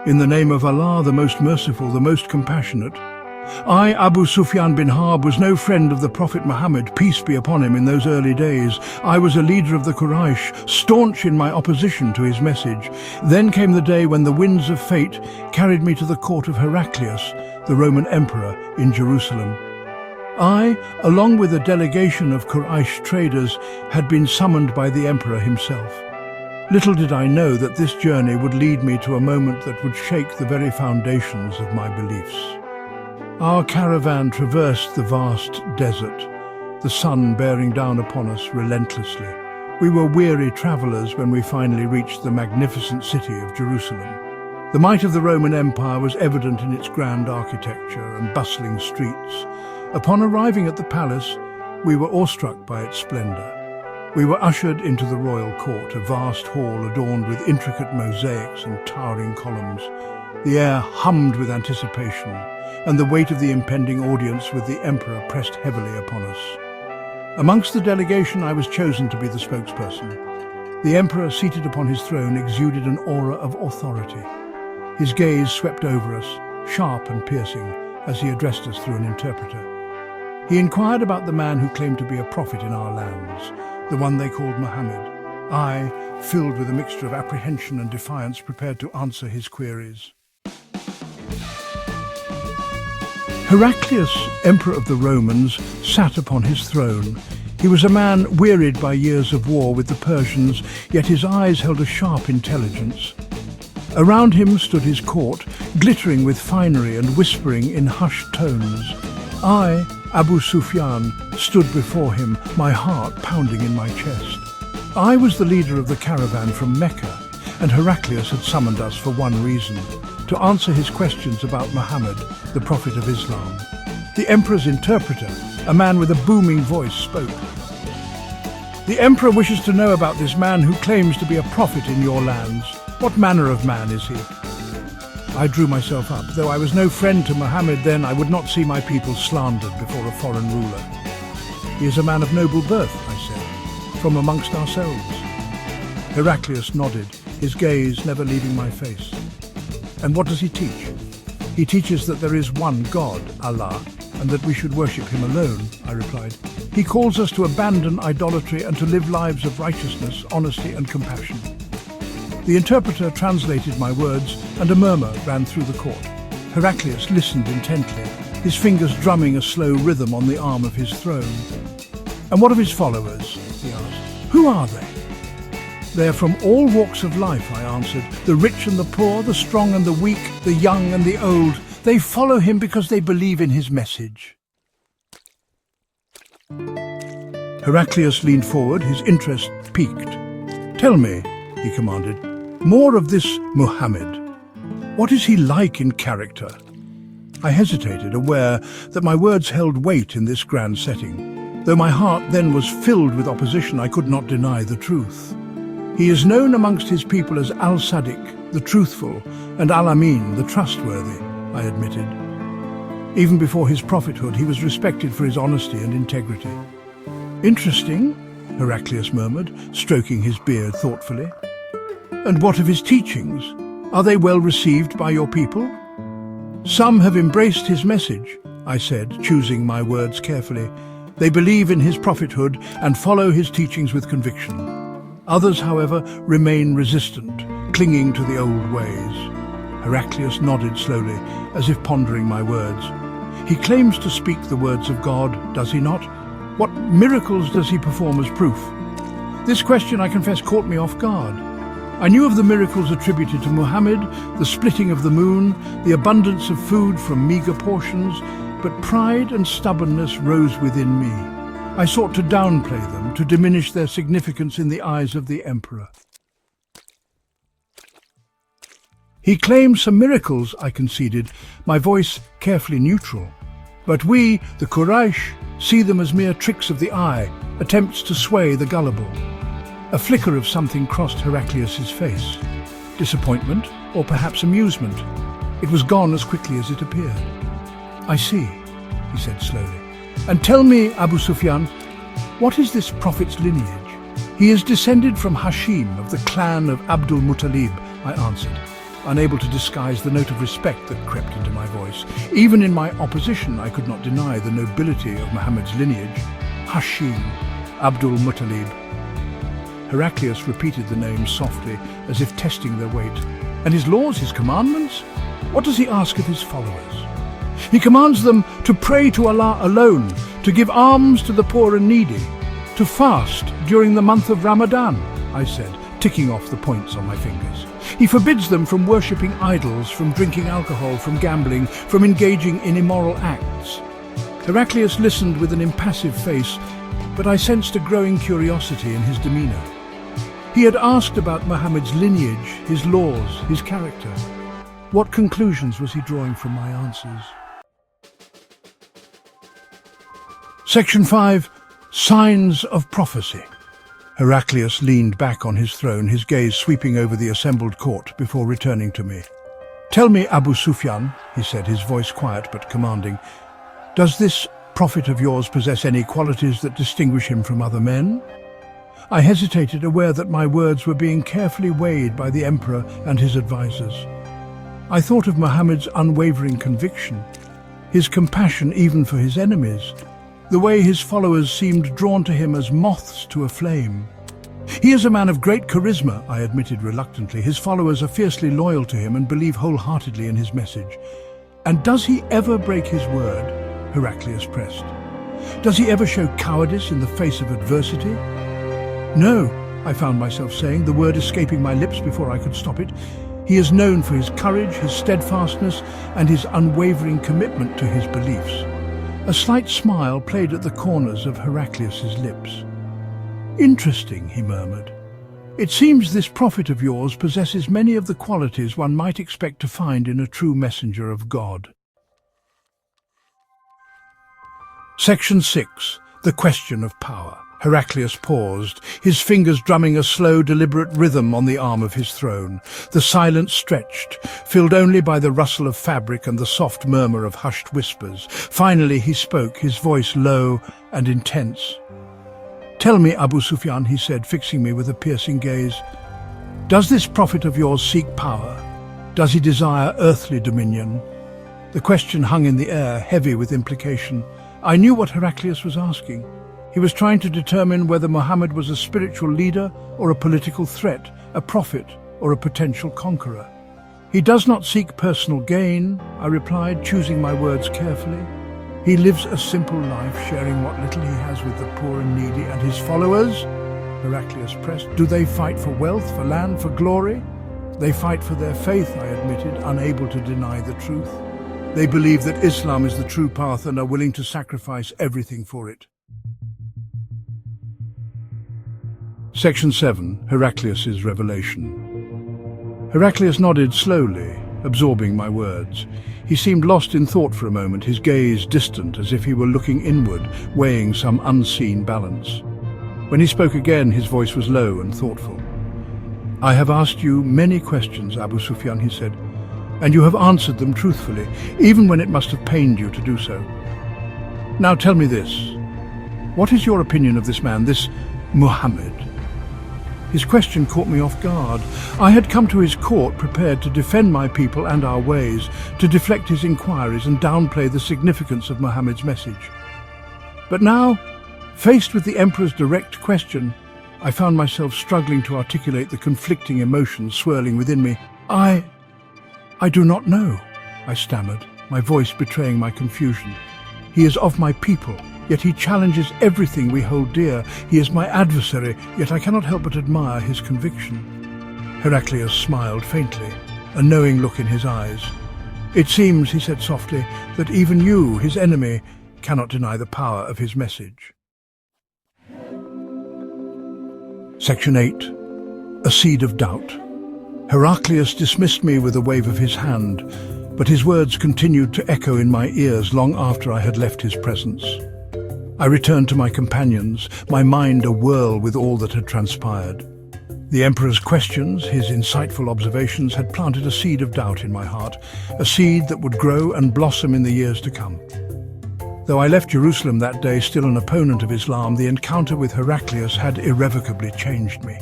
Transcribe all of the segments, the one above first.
In the name of Allah, the most merciful, the most compassionate. I, Abu Sufyan bin Harb, was no friend of the Prophet Muhammad, peace be upon him, in those early days. I was a leader of the Quraysh, staunch in my opposition to his message. Then came the day when the winds of fate carried me to the court of Heraclius, the Roman emperor, in Jerusalem. I, along with a delegation of Quraysh traders, had been summoned by the emperor himself. Little did I know that this journey would lead me to a moment that would shake the very foundations of my beliefs. Our caravan traversed the vast desert, the sun bearing down upon us relentlessly. We were weary travelers when we finally reached the magnificent city of Jerusalem. The might of the Roman Empire was evident in its grand architecture and bustling streets. Upon arriving at the palace, we were awestruck by its splendor. We were ushered into the royal court, a vast hall adorned with intricate mosaics and towering columns. The air hummed with anticipation, and the weight of the impending audience with the emperor pressed heavily upon us. Amongst the delegation, I was chosen to be the spokesperson. The emperor, seated upon his throne, exuded an aura of authority. His gaze swept over us, sharp and piercing, as he addressed us through an interpreter. He inquired about the man who claimed to be a prophet in our lands, the one they called Muhammad. I, filled with a mixture of apprehension and defiance, prepared to answer his queries. Heraclius, emperor of the Romans, sat upon his throne. He was a man wearied by years of war with the Persians, yet his eyes held a sharp intelligence. Around him stood his court, glittering with finery and whispering in hushed tones. I, Abu Sufyan, stood before him, my heart pounding in my chest. I was the leader of the caravan from Mecca, and Heraclius had summoned us for one reason: to answer his questions about Muhammad, the prophet of Islam. The emperor's interpreter, a man with a booming voice, spoke. The emperor wishes to know about this man who claims to be a prophet in your lands. What manner of man is he? I drew myself up. Though I was no friend to Muhammad then, I would not see my people slandered before a foreign ruler. He is a man of noble birth, I said, from amongst ourselves. Heraclius nodded, his gaze never leaving my face. And what does he teach? He teaches that there is one God, Allah, and that we should worship him alone, I replied. He calls us to abandon idolatry and to live lives of righteousness, honesty and compassion. The interpreter translated my words, and a murmur ran through the court. Heraclius listened intently, his fingers drumming a slow rhythm on the arm of his throne. And what of his followers? He asked. Who are they? They are from all walks of life, I answered. The rich and the poor, the strong and the weak, the young and the old. They follow him because they believe in his message. Heraclius leaned forward, his interest piqued. Tell me, he commanded, more of this Muhammad. What is he like in character? I hesitated, aware that my words held weight in this grand setting. Though my heart then was filled with opposition, I could not deny the truth. He is known amongst his people as Al-Sadiq, the truthful, and Al-Amin, the trustworthy, I admitted. Even before his prophethood, he was respected for his honesty and integrity. Interesting, Heraclius murmured, stroking his beard thoughtfully. And what of his teachings? Are they well received by your people? Some have embraced his message, I said, choosing my words carefully. They believe in his prophethood and follow his teachings with conviction. Others, however, remain resistant, clinging to the old ways. Heraclius nodded slowly, as if pondering my words. He claims to speak the words of God, does he not? What miracles does he perform as proof? This question, I confess, caught me off guard. I knew of the miracles attributed to Muhammad, the splitting of the moon, the abundance of food from meager portions, but pride and stubbornness rose within me. I sought to downplay them, to diminish their significance in the eyes of the emperor. He claims some miracles, I conceded, my voice carefully neutral. But we, the Quraysh, see them as mere tricks of the eye, attempts to sway the gullible. A flicker of something crossed Heraclius's face. Disappointment, or perhaps amusement. It was gone as quickly as it appeared. I see, he said slowly. And tell me, Abu Sufyan, what is this prophet's lineage? He is descended from Hashim of the clan of Abdul Muttalib, I answered, unable to disguise the note of respect that crept into my voice. Even in my opposition, I could not deny the nobility of Muhammad's lineage. Hashim, Abdul Muttalib. Heraclius repeated the names softly, as if testing their weight. And his laws, his commandments? What does he ask of his followers? He commands them to pray to Allah alone, to give alms to the poor and needy, to fast during the month of Ramadan, I said, ticking off the points on my fingers. He forbids them from worshipping idols, from drinking alcohol, from gambling, from engaging in immoral acts. Heraclius listened with an impassive face, but I sensed a growing curiosity in his demeanour. He had asked about Muhammad's lineage, his laws, his character. What conclusions was he drawing from my answers? Section 5. Signs of Prophecy. Heraclius leaned back on his throne, his gaze sweeping over the assembled court before returning to me. "Tell me, Abu Sufyan," he said, his voice quiet but commanding, "does this prophet of yours possess any qualities that distinguish him from other men?" I hesitated, aware that my words were being carefully weighed by the emperor and his advisors. I thought of Muhammad's unwavering conviction, his compassion even for his enemies, the way his followers seemed drawn to him as moths to a flame. "He is a man of great charisma," I admitted reluctantly. "His followers are fiercely loyal to him and believe wholeheartedly in his message." "And does he ever break his word?" Heraclius pressed. "Does he ever show cowardice in the face of adversity?" "No," I found myself saying, the word escaping my lips before I could stop it. "He is known for his courage, his steadfastness, and his unwavering commitment to his beliefs." A slight smile played at the corners of Heraclius's lips. "Interesting," he murmured. "It seems this prophet of yours possesses many of the qualities one might expect to find in a true messenger of God." Section 6. The Question of Power. Heraclius paused, his fingers drumming a slow, deliberate rhythm on the arm of his throne. The silence stretched, filled only by the rustle of fabric and the soft murmur of hushed whispers. Finally he spoke, his voice low and intense. "Tell me, Abu Sufyan," he said, fixing me with a piercing gaze, "does this prophet of yours seek power? Does he desire earthly dominion?" The question hung in the air, heavy with implication. I knew what Heraclius was asking. He was trying to determine whether Muhammad was a spiritual leader or a political threat, a prophet or a potential conqueror. "He does not seek personal gain," I replied, choosing my words carefully. "He lives a simple life, sharing what little he has with the poor and needy. And his followers?" Heraclius pressed. "Do they fight for wealth, for land, for glory?" "They fight for their faith," I admitted, unable to deny the truth. "They believe that Islam is the true path and are willing to sacrifice everything for it." Section 7. Heraclius's Revelation. Heraclius nodded slowly, absorbing my words. He seemed lost in thought for a moment, his gaze distant, as if he were looking inward, weighing some unseen balance. When he spoke again, his voice was low and thoughtful. "I have asked you many questions, Abu Sufyan," he said, "and you have answered them truthfully, even when it must have pained you to do so. Now tell me this. What is your opinion of this man, this Muhammad?" His question caught me off guard. I had come to his court prepared to defend my people and our ways, to deflect his inquiries and downplay the significance of Muhammad's message. But now, faced with the emperor's direct question, I found myself struggling to articulate the conflicting emotions swirling within me. I do not know," I stammered, my voice betraying my confusion. "He is of my people, yet he challenges everything we hold dear. He is my adversary, yet I cannot help but admire his conviction." Heraclius smiled faintly, a knowing look in his eyes. "It seems," he said softly, "that even you, his enemy, cannot deny the power of his message." Section 8. A Seed of Doubt. Heraclius dismissed me with a wave of his hand, but his words continued to echo in my ears long after I had left his presence. I returned to my companions, my mind awhirl with all that had transpired. The emperor's questions, his insightful observations, had planted a seed of doubt in my heart, a seed that would grow and blossom in the years to come. Though I left Jerusalem that day still an opponent of Islam, the encounter with Heraclius had irrevocably changed me.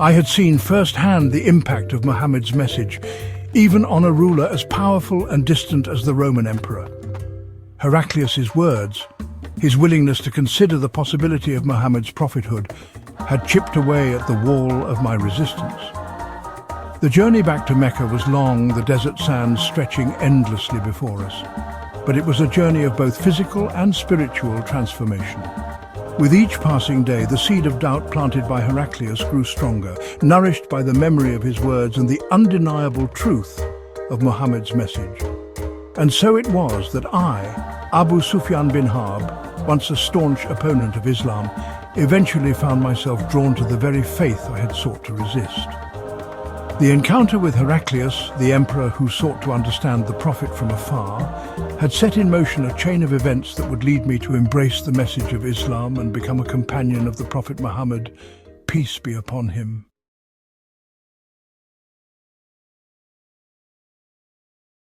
I had seen firsthand the impact of Muhammad's message, even on a ruler as powerful and distant as the Roman emperor. Heraclius's words, his willingness to consider the possibility of Muhammad's prophethood, had chipped away at the wall of my resistance. The journey back to Mecca was long, the desert sands stretching endlessly before us. But it was a journey of both physical and spiritual transformation. With each passing day, the seed of doubt planted by Heraclius grew stronger, nourished by the memory of his words and the undeniable truth of Muhammad's message. And so it was that I, Abu Sufyan bin Harb, once a staunch opponent of Islam, eventually found myself drawn to the very faith I had sought to resist. The encounter with Heraclius, the emperor who sought to understand the prophet from afar, had set in motion a chain of events that would lead me to embrace the message of Islam and become a companion of the Prophet Muhammad, peace be upon him.